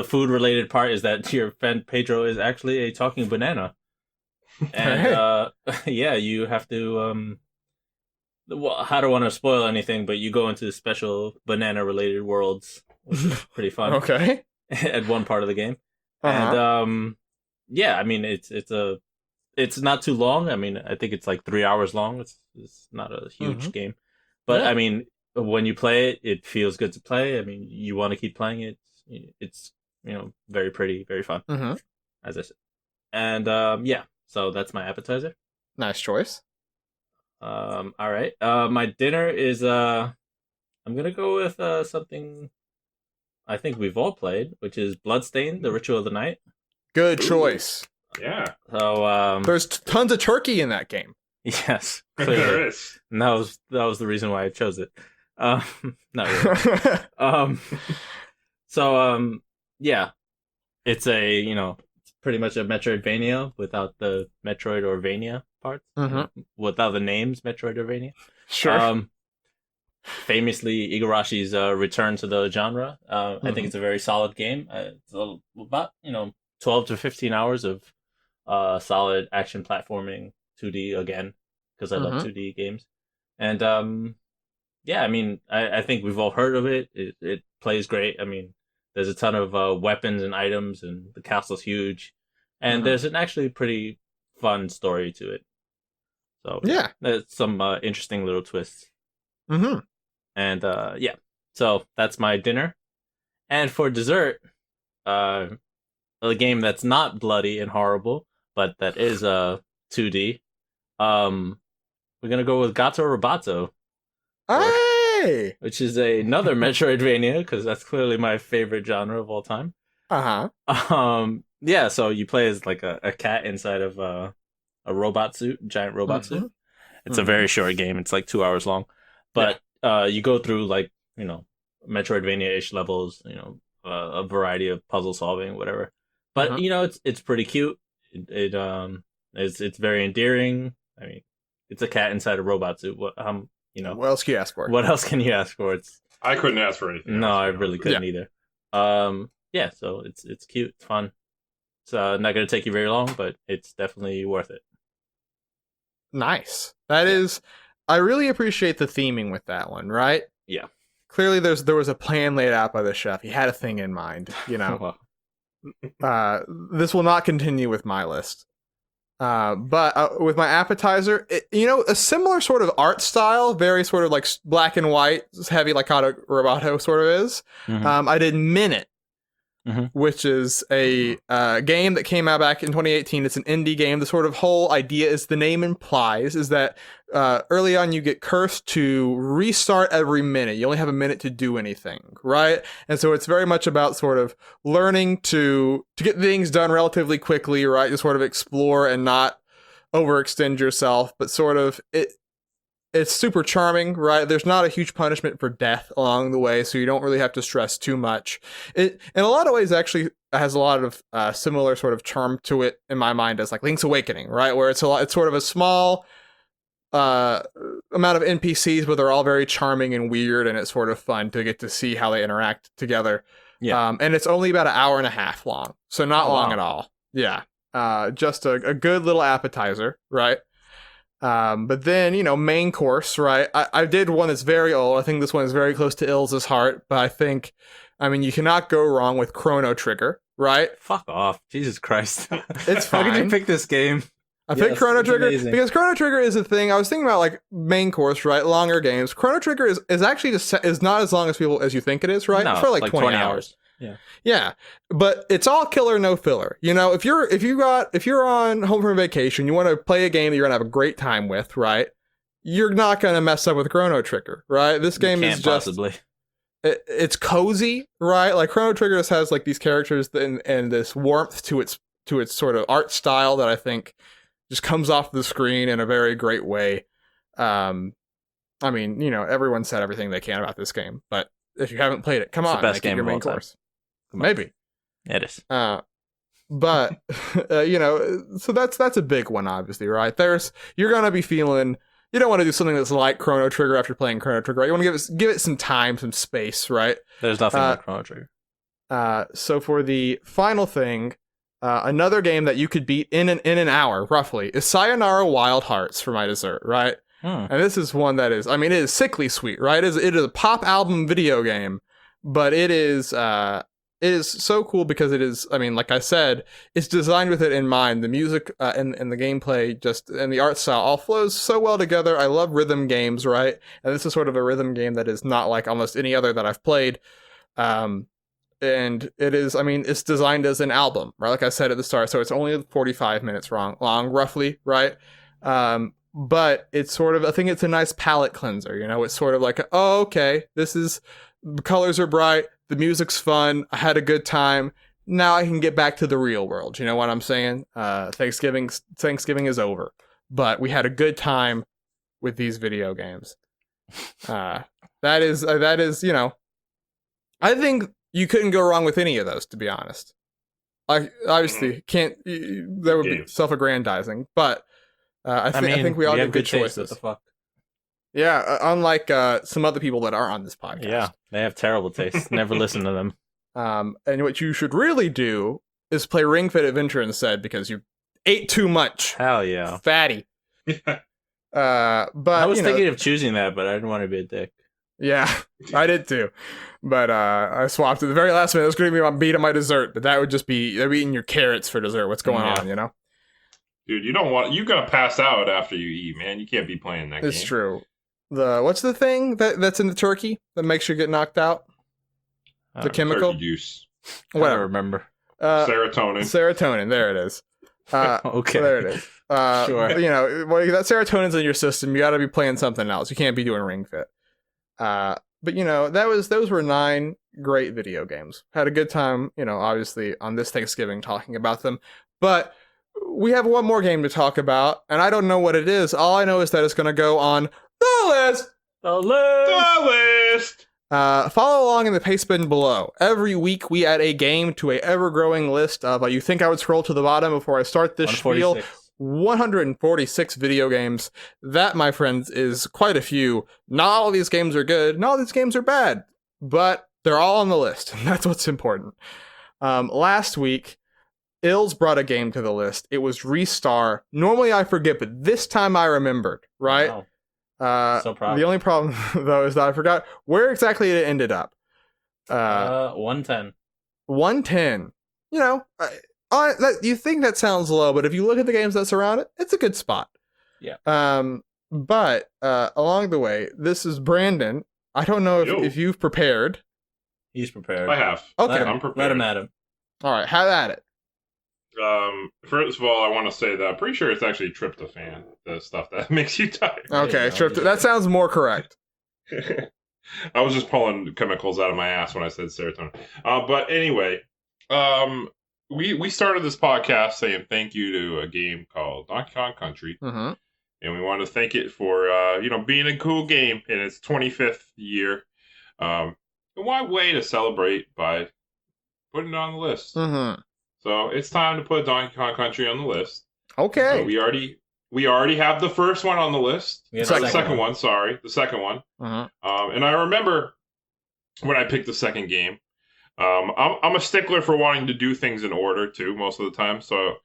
food-related part is that your friend Pedro is actually a talking banana. And you have to I don't want to spoil anything, but you go into special banana related worlds, which is pretty fun. Okay. At one part of the game. And I mean it's not too long. I mean, I think it's like 3 hours long. It's not a huge game. But I mean, when you play it, it feels good to play. I mean, you want to keep playing it. It's very pretty, very fun. As I said. And so that's my appetizer. Nice choice. All right. My dinner is I'm gonna go with something I think we've all played, which is Bloodstained: The Ritual of the Night. Good choice. Yeah. So there's tons of turkey in that game. Yes, clearly. There is. And that was the reason why I chose it. Not really. It's pretty much a Metroidvania without the Metroid or Vania parts. Without the names Metroid or Vania. Sure. Famously, Igarashi's return to the genre. I think it's a very solid game. It's about 12 to 15 hours of solid action platforming 2D again, because I love 2D games. And I mean, I think we've all heard of it. It plays great. I mean, there's a ton of weapons and items, and the castle's huge. And there's an actually pretty fun story to it. So there's some interesting little twists. And so that's my dinner. And for dessert, a game that's not bloody and horrible, but that is 2D. We're gonna go with Gato Roboto. Hey! Which is another Metroidvania, because that's clearly my favorite genre of all time. So you play as like a cat inside of a robot suit, giant robot suit. It's a very short game. It's like 2 hours long, but you go through like Metroidvania-ish levels. A variety of puzzle solving, whatever. But it's pretty cute. It's very endearing. I mean, it's a cat inside a robot suit. What what else can you ask for? What else can you ask for? I couldn't ask for anything. No, I really couldn't either. Yeah, so it's cute, it's fun. It's not going to take you very long, but it's definitely worth it. Nice. That is, I really appreciate the theming with that one, right? Yeah. Clearly, there was a plan laid out by the chef. He had a thing in mind, This will not continue with my list. But with my appetizer, a similar sort of art style, very sort of like black and white, heavy like Kata Roboto sort of is. Mm-hmm. I did Minute, which is a game that came out back in 2018. It's an indie game. The sort of whole idea, as the name implies, is that early on you get cursed to restart every minute. You only have a minute to do anything, right? And so it's very much about sort of learning to get things done relatively quickly, right? To sort of explore and not overextend yourself, but sort of it's super charming, right? There's not a huge punishment for death along the way, so you don't really have to stress too much. It, in a lot of ways, actually has a lot of similar sort of charm to it in my mind as like Link's Awakening, right? Where it's sort of a small amount of NPCs, but they're all very charming and weird, and it's sort of fun to get to see how they interact together. Yeah. And it's only about an hour and a half long, so not long at all. Yeah. Just a good little appetizer, right? But then, main course, right? I did one that's very old. I think this one is very close to Ilse's heart, but you cannot go wrong with Chrono Trigger, right? Fuck off. Jesus Christ. It's fine. How could you pick this game? I picked Chrono Trigger amazing. because Chrono Trigger is a thing. I was thinking about like main course, right? Longer games. Chrono Trigger is actually is not as long as you think it is, right? No, it's for like 20 hours. Yeah, but it's all killer, no filler. If you're on home from vacation, you want to play a game that you're gonna have a great time with, right? You're not gonna mess up with Chrono Trigger, right? This game is just possibly. It's cozy, right? Like Chrono Trigger just has like these characters and this warmth to its sort of art style that I think just comes off the screen in a very great way. Everyone said everything they can about this game, but if you haven't played it, come on, the best game your main of all time. course. Maybe It is. But so that's a big one, obviously, right? You're gonna be feeling you don't want to do something that's like Chrono Trigger after playing Chrono Trigger, right? You want to give it some time, some space, right? There's nothing like Chrono Trigger. So for the final thing, another game that you could beat in an hour, roughly, is Sayonara Wild Hearts for my dessert, right? And this is one that is, it is sickly sweet, right? It is a pop album video game, but it is so cool because it is, like I said, it's designed with it in mind. The music and the gameplay and the art style all flows so well together. I love rhythm games, right? And this is sort of a rhythm game that is not like almost any other that I've played. And it is, it's designed as an album, right? Like I said at the start, so it's only 45 minutes long, roughly, right? But it's sort of, I think it's a nice palate cleanser, it's sort of like, oh, okay, the colors are bright, the music's fun, I had a good time, now I can get back to the real world, you know what I'm saying? Thanksgiving is over, but we had a good time with these video games. That is, I think you couldn't go wrong with any of those, to be honest. I obviously can't, that would be self-aggrandizing, but I think we all did good choices. What the fuck? Yeah, unlike some other people that are on this podcast. Yeah, they have terrible taste. Never listen to them. And what you should really do is play Ring Fit Adventure instead because you ate too much. Hell yeah. Fatty. But I was thinking of choosing that, but I didn't want to be a dick. Yeah, I did too. But I swapped at the very last minute. I was going to be my beat on my dessert, but that would just be, they're eating your carrots for dessert. What's going on, Dude, you're gonna pass out after you eat, man. You can't be playing that game. It's true. What's the thing that's in the turkey that makes you get knocked out? The chemical? Turkey juice. Whatever. I don't remember. Serotonin, there it is. Okay. There it is. Sure. That serotonin's in your system. You gotta be playing something else. You can't be doing Ring Fit. But those were 9 great video games. Had a good time, obviously on this Thanksgiving talking about them. But we have one more game to talk about, and I don't know what it is. All I know is that it's going to go on the list. The list. Follow along in the paste bin below. Every week we add a game to a ever-growing list of, you think I would scroll to the bottom before I start this spiel? 146 video games. That, my friends, is quite a few. Not all of these games are good. Not all these games are bad. But they're all on the list. And that's what's important. Last week, Ills brought a game to the list. It was Restar. Normally I forget, but this time I remembered, right? Wow. So proud. The only problem, though, is that I forgot where exactly it ended up. 110. 110. You know, you think that sounds low, but if you look at the games that surround it, it's a good spot. Yeah. But along the way, this is Brandon. I don't know if you've prepared. He's prepared. I have. Okay. I'm prepared. Let him at him. All right, have at it. First of all, I want to say that I'm pretty sure it's actually tryptophan, the stuff that makes you tired. Okay, that sounds more correct. I was just pulling chemicals out of my ass when I said serotonin. But anyway, we started this podcast saying thank you to a game called Donkey Kong Country. Mm-hmm. And we wanted to thank it for, being a cool game in its 25th year. And why way to celebrate by putting it on the list? Mm-hmm. So it's time to put Donkey Kong Country on the list. Okay. So we already have the first one on the list. The second one. Sorry, the second one. Mm-hmm. And I remember when I picked the second game. I'm a stickler for wanting to do things in order too, most of the time. So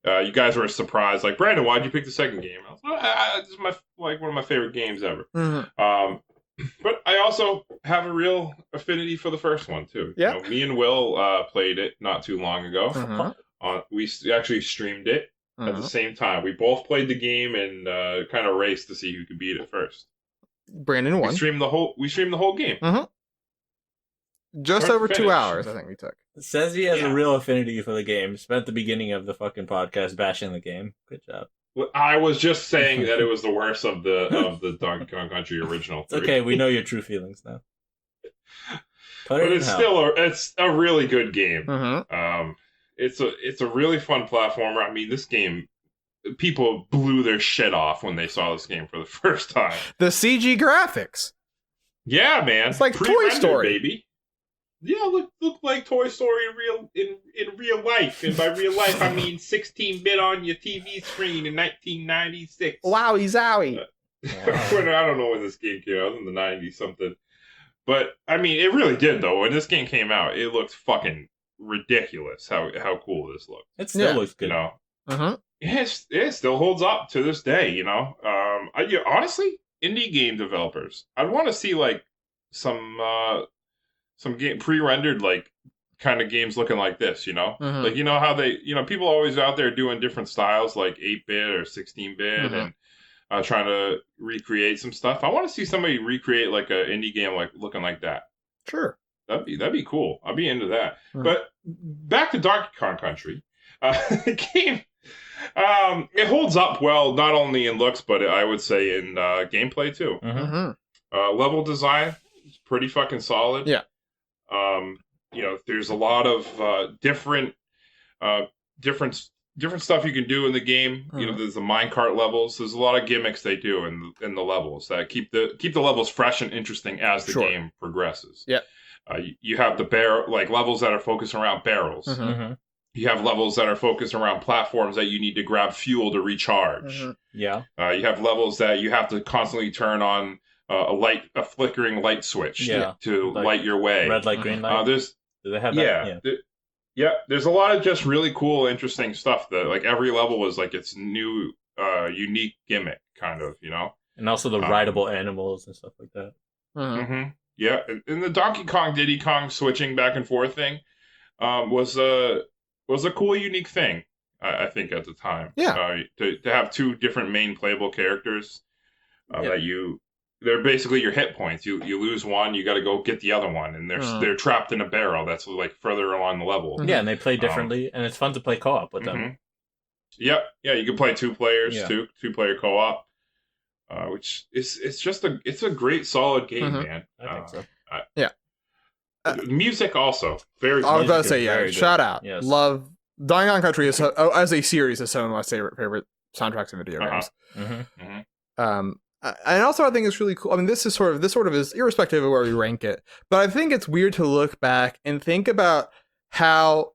you guys were surprised, like, Brandon, why'd you pick the second game? I was like, this is one of my favorite games ever. Mm-hmm. But I also have a real affinity for the first one too. Yeah. Me and Will played it not too long ago. Mm-hmm. We actually streamed it at the same time. We both played the game and kind of raced to see who could beat it first. Brandon won. We streamed the whole game. Mm-hmm. Just Start over to 2 finish. hours, I think we took. Says he has Yeah. a real affinity for the game. Spent the beginning of the fucking podcast bashing the game. Good job. Well, I was just saying that it was the worst of the Donkey Kong Country original. It's okay. We know your true feelings now. Put it But in it's hell. it's a really good game. Mm-hmm. It's a really fun platformer. I mean, this game, people blew their shit off when they saw this game for the first time. The CG graphics. Yeah, man, It's like Toy Pre-rendered, Story. baby. Yeah, look like Toy Story in real life, and by real life I mean 16-bit on your TV screen in 1996. Wowie zowie. When I don't know when this game came out, it was in the 90s something. But I mean, it really did though. When this game came out, it looked fucking ridiculous. How cool this looked. It still looks good. You know, Mm-hmm. it still holds up to this day. You know, honestly, indie game developers, I'd want to see like some game pre-rendered like kind of games looking like this. You know, Mhm. like you know how they people always out there doing different styles like 8-bit or 16-bit Mhm. and trying to recreate some stuff. I want to see somebody recreate like an indie game like looking like that. Sure. That'd be cool. I'd be into that. Mhm. But back to Donkey Kong Country, the game. It holds up well, not only in looks, but I would say in gameplay too. Mm-hmm. Mm-hmm. Level design is pretty fucking solid. Yeah. There's a lot of different stuff you can do in the game. You know, Mhm. there's the minecart levels. There's a lot of gimmicks they do in the levels that keep the levels fresh and interesting as the Sure. game progresses. Yeah. You have levels that are focused around barrels. Mhm. Mm-hmm. You have levels that are focused around platforms that you need to grab fuel to recharge. Mhm. Yeah. You have levels that you have to constantly turn on a flickering light switch Yeah. to Like light your way. Red light, green light. There's Do they have that? yeah, there's a lot of just really cool, interesting stuff that like every level is like its new, unique gimmick, kind of, you know. And also the rideable animals and stuff like that. Mhm. Mm-hmm. Yeah, and the Donkey Kong, Diddy Kong switching back and forth thing was a cool, unique thing. I think at the time. Yeah. To have two different main playable characters Yeah. that they're basically your hit points. You lose one, you got to go get the other one, and they're trapped in a barrel that's like further along the level. Mhm. Yeah, and they play differently, and it's fun to play co-op with them. Mhm. Yep. Yeah, you can play two players, Yeah. two-player co-op. Which it's a great solid game, Mhm. man. I think so. Music also very. I was about to Music say, is yeah, very good. shout out. Yes. Love Donkey Kong Country as a series is some of my favorite soundtracks in video games. Mm-hmm. And also I think it's really cool. I mean, this sort of is irrespective of where we rank it, but I think it's weird to look back and think about how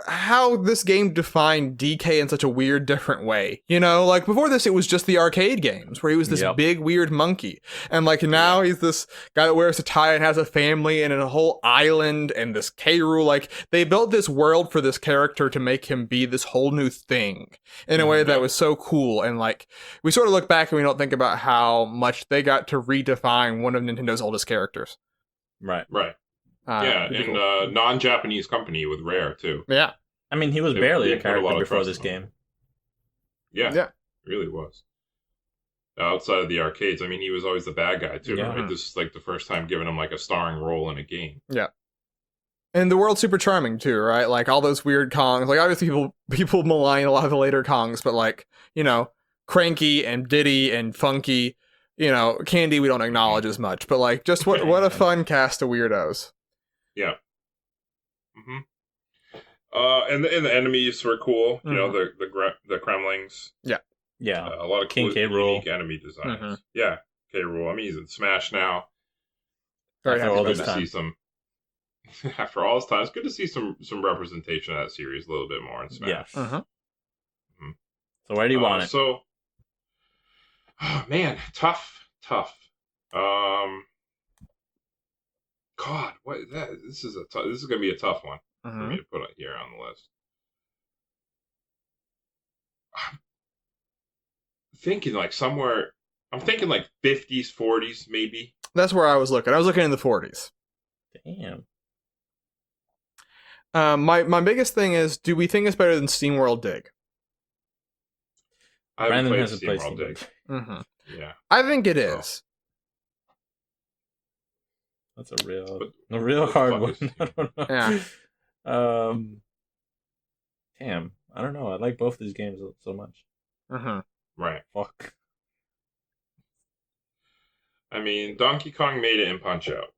how this game defined DK in such a weird, different way. You know, like before this, it was just the arcade games where he was this big, weird monkey. And like now he's this guy that wears a tie and has a family and a whole island and this K. Rool. Like they built this world for this character to make him be this whole new thing in a way that was so cool. And like we sort of look back and we don't think about how much they got to redefine one of Nintendo's oldest characters. Right. And cool. Non-Japanese company with Rare too. Yeah, I mean he was barely a character before this game. Yeah, really was. Outside of the arcades, I mean, he was always the bad guy too. Yeah. Right? This is like the first time giving him like a starring role in a game. Yeah, and the world's super charming too, right? Like all those weird Kongs. Like obviously people malign a lot of the later Kongs, but like Cranky and Diddy and Funky, Candy we don't acknowledge as much, but like just what a fun cast of weirdos. Yeah. And the enemies were cool. You know, the Kremlings. Yeah. A lot of King cool, K. Rool. Unique enemy designs. Yeah, K. Rool. I mean, he's in Smash now. Very after all this time. See some. After all this time, it's good to see some representation of that series a little bit more in Smash. Yeah. So where do you want it? So, oh, man, tough. God, what is that? This is gonna be a tough one for me to put here on the list. I'm thinking like somewhere. I'm thinking like 50s, 40s, maybe. That's where I was looking. I was looking in the 40s. Damn. My biggest thing is, do we think it's better than SteamWorld Dig? I haven't played SteamWorld Dig. Yeah, I think it is. That's a real hard one. I don't know. Yeah. Damn. I don't know. I like both these games so much. Right. Fuck. I mean, Donkey Kong made it in Punch Out.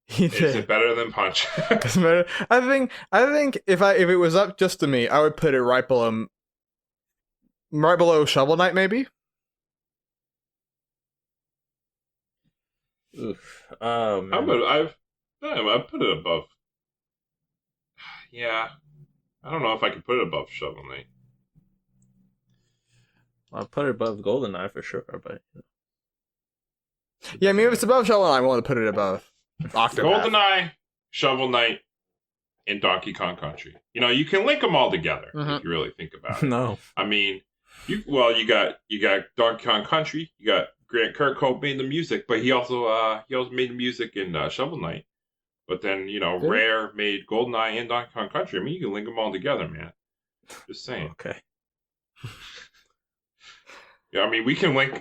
He did. Is it better than Punch Out? It's better. I think if it was up just to me, I would put it right below Shovel Knight, maybe. Oof. Oh man. I've put it above. Yeah. I don't know if I could put it above Shovel Knight. I'll put it above GoldenEye for sure, but yeah, I mean if it's above Shovel Knight, I want to put it above Octopath. GoldenEye, Shovel Knight, and Donkey Kong Country. You can link them all together if you really think about it. No. I mean, you got Donkey Kong Country, you got Grant Kirkhope made the music, but he also made the music in Shovel Knight. But then, Rare made GoldenEye and Donkey Kong Country. I mean, you can link them all together, man. Just saying. Okay. Yeah, I mean, we can link.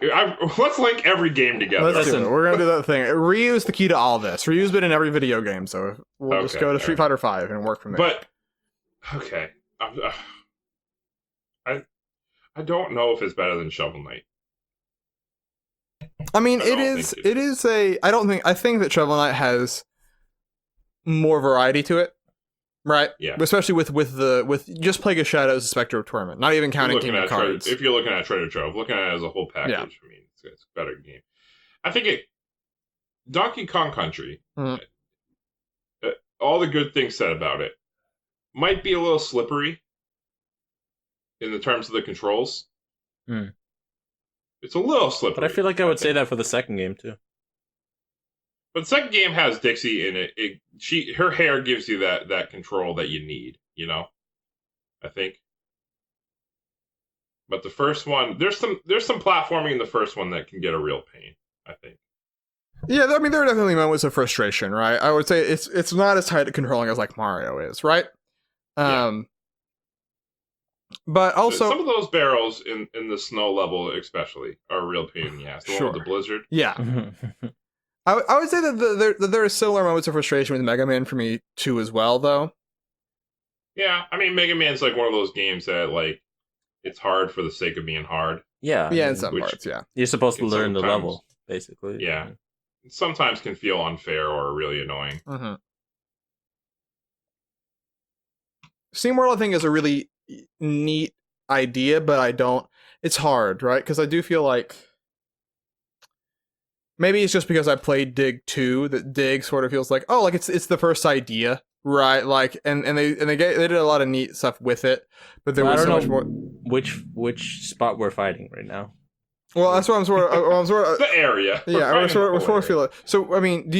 Let's link every game together. Let's do it. We're gonna do that thing. Ryu's the key to all this. Ryu's been in every video game, so we'll just go to Street Fighter V and work from there. But okay, I don't know if it's better than Shovel Knight. I mean, it is. I think that Shovel Knight has more variety to it, right? Yeah. Especially with just Plague of Shadows, Spectre of Torment, not even counting Kingdom Cards. If you're looking at Treasure Trove, looking at it as a whole package, I mean, it's a better game. I think Donkey Kong Country, all the good things said about it, might be a little slippery in the terms of the controls. It's a little slippery. But I feel like I would say that for the second game too. But the second game has Dixie in it. Her hair gives you that control that you need, I think. But the first one, there's some platforming in the first one that can get a real pain, I think. Yeah, I mean there are definitely moments of frustration, right? I would say it's not as tight at controlling as like Mario is, right? But also some of those barrels in the snow level especially are a real pain in the ass. The one with the blizzard. Yeah. I would say that there are similar moments of frustration with Mega Man for me too as well, though. Yeah, I mean Mega Man's like one of those games that like it's hard for the sake of being hard. Yeah. Yeah, in some parts, yeah. You're supposed to learn the level, basically. Yeah. Sometimes can feel unfair or really annoying. SteamWorld, I think, is a really neat idea, but it's hard, right? Because I do feel like maybe it's just because I played Dig 2 that Dig sort of feels like, oh, like it's the first idea right? Like, and they did a lot of neat stuff with it, but there was so much more. Which spot we're fighting right now? Well, that's what I'm sort of the area. Yeah, we're sort of feel it. So, I mean,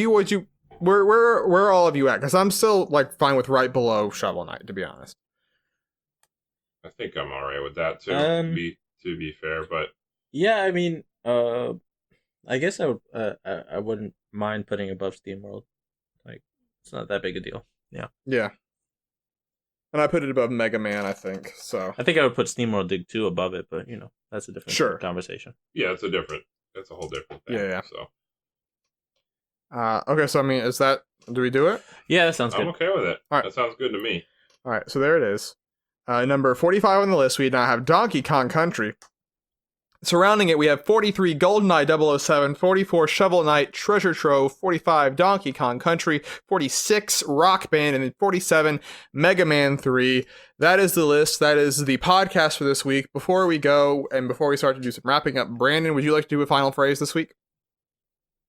where are all of you at? Because I'm still like fine with right below Shovel Knight, to be honest. I think I'm all right with that too. To be fair, but yeah, I mean, I guess I wouldn't mind putting above SteamWorld. Like, it's not that big a deal. Yeah. Yeah. And I put it above Mega Man, I think. So I think I would put SteamWorld Dig 2 above it, but that's a different conversation. Yeah, that's a whole different thing. Yeah. So. Okay, so I mean, do we do it? Yeah, that sounds good. I'm okay with it. All right. That sounds good to me. All right, so there it is. Number 45 on the list, we now have Donkey Kong Country. Surrounding it, we have 43 GoldenEye 007, 44 Shovel Knight Treasure Trove, 45 Donkey Kong Country, 46 Rock Band, and then 47 Mega Man 3. That is the list. That is the podcast for this week. Before we go, and before we start to do some wrapping up, Brandon, would you like to do a final phrase this week?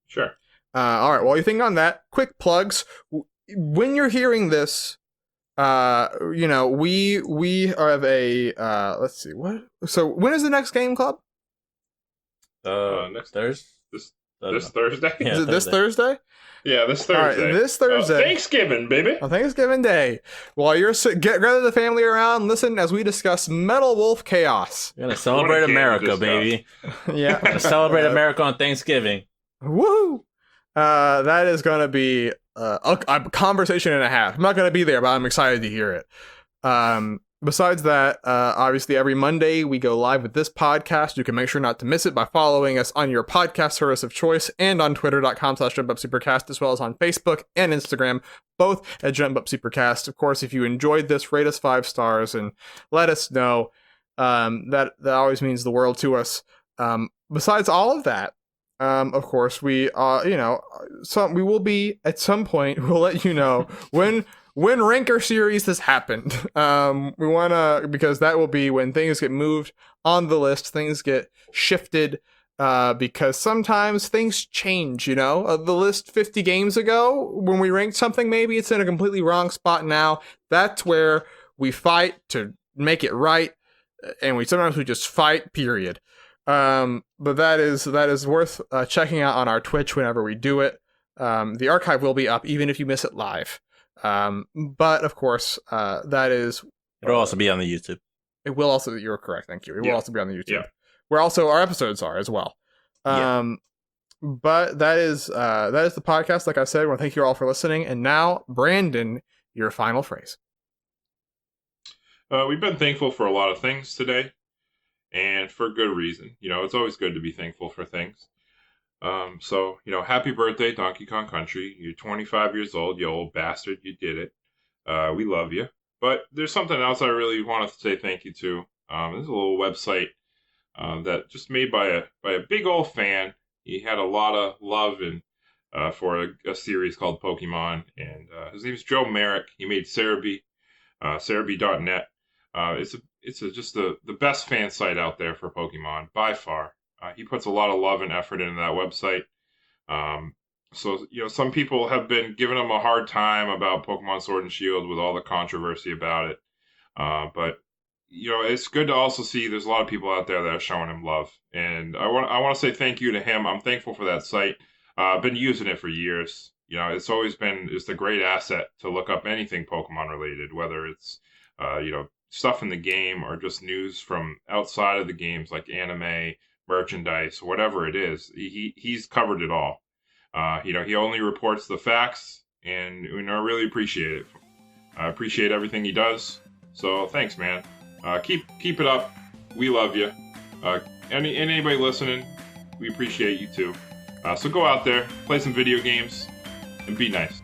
Sure. All right, while you think on that, quick plugs. When you're hearing this, we have a, let's see, what? So when is the next game club? Next Thursday. This Thursday? Yeah, is it this Thursday? Yeah, this Thursday. All right, this Thursday. Thanksgiving, baby. Thanksgiving Day. While you're gather the family around, listen as we discuss Metal Wolf Chaos. We're gonna celebrate America, baby. Yeah, we're gonna celebrate America on Thanksgiving. Woohoo! That is gonna be a conversation and a half. I'm not gonna be there, but I'm excited to hear it. Besides that, obviously every Monday we go live with this podcast. You can make sure not to miss it by following us on your podcast service of choice and on twitter.com/JumpUpSupercast, as well as on Facebook and Instagram, both at JumpUpSupercast. Of course, if you enjoyed this, rate us 5 stars and let us know. That always means the world to us. Besides all of that, of course, we will be at some point. We'll let you know when Ranker Series has happened. We want to, because that will be when things get moved on the list, things get shifted, because sometimes things change, the list 50 games ago, when we ranked something, maybe it's in a completely wrong spot now. That's where we fight to make it right, and sometimes we just fight, period. But that is worth checking out on our Twitch whenever we do it. The archive will be up even if you miss it live. But of course, that is. It'll also be on the YouTube. It will also. You're correct. Thank you. It will also be on the YouTube. Yeah. Where also our episodes are as well. But that is the podcast. Like I said, I want to thank you all for listening. And now, Brandon, your final phrase. We've been thankful for a lot of things today, and for good reason. It's always good to be thankful for things. So, happy birthday, Donkey Kong Country. You're 25 years old, you old bastard. You did it. We love you. But there's something else I really want to say thank you to. This is a little website that just made by a big old fan. He had a lot of love and for a series called Pokemon. And his name's Joe Merrick. He made Cerebi, Cerebi.net. It's just the best fan site out there for Pokemon, by far. He puts a lot of love and effort into that website. So, some people have been giving him a hard time about Pokemon Sword and Shield with all the controversy about it. But, it's good to also see there's a lot of people out there that are showing him love. And I want to say thank you to him. I'm thankful for that site. I've been using it for years. It's always been just a great asset to look up anything Pokemon related, whether it's, stuff in the game or just news from outside of the games like anime, merchandise, whatever it is. He's covered it all. He only reports the facts, and I really appreciate it. I appreciate everything he does. So thanks, man. Keep it up. We love you. Anybody listening, we appreciate you too. So go out there, play some video games, and be nice.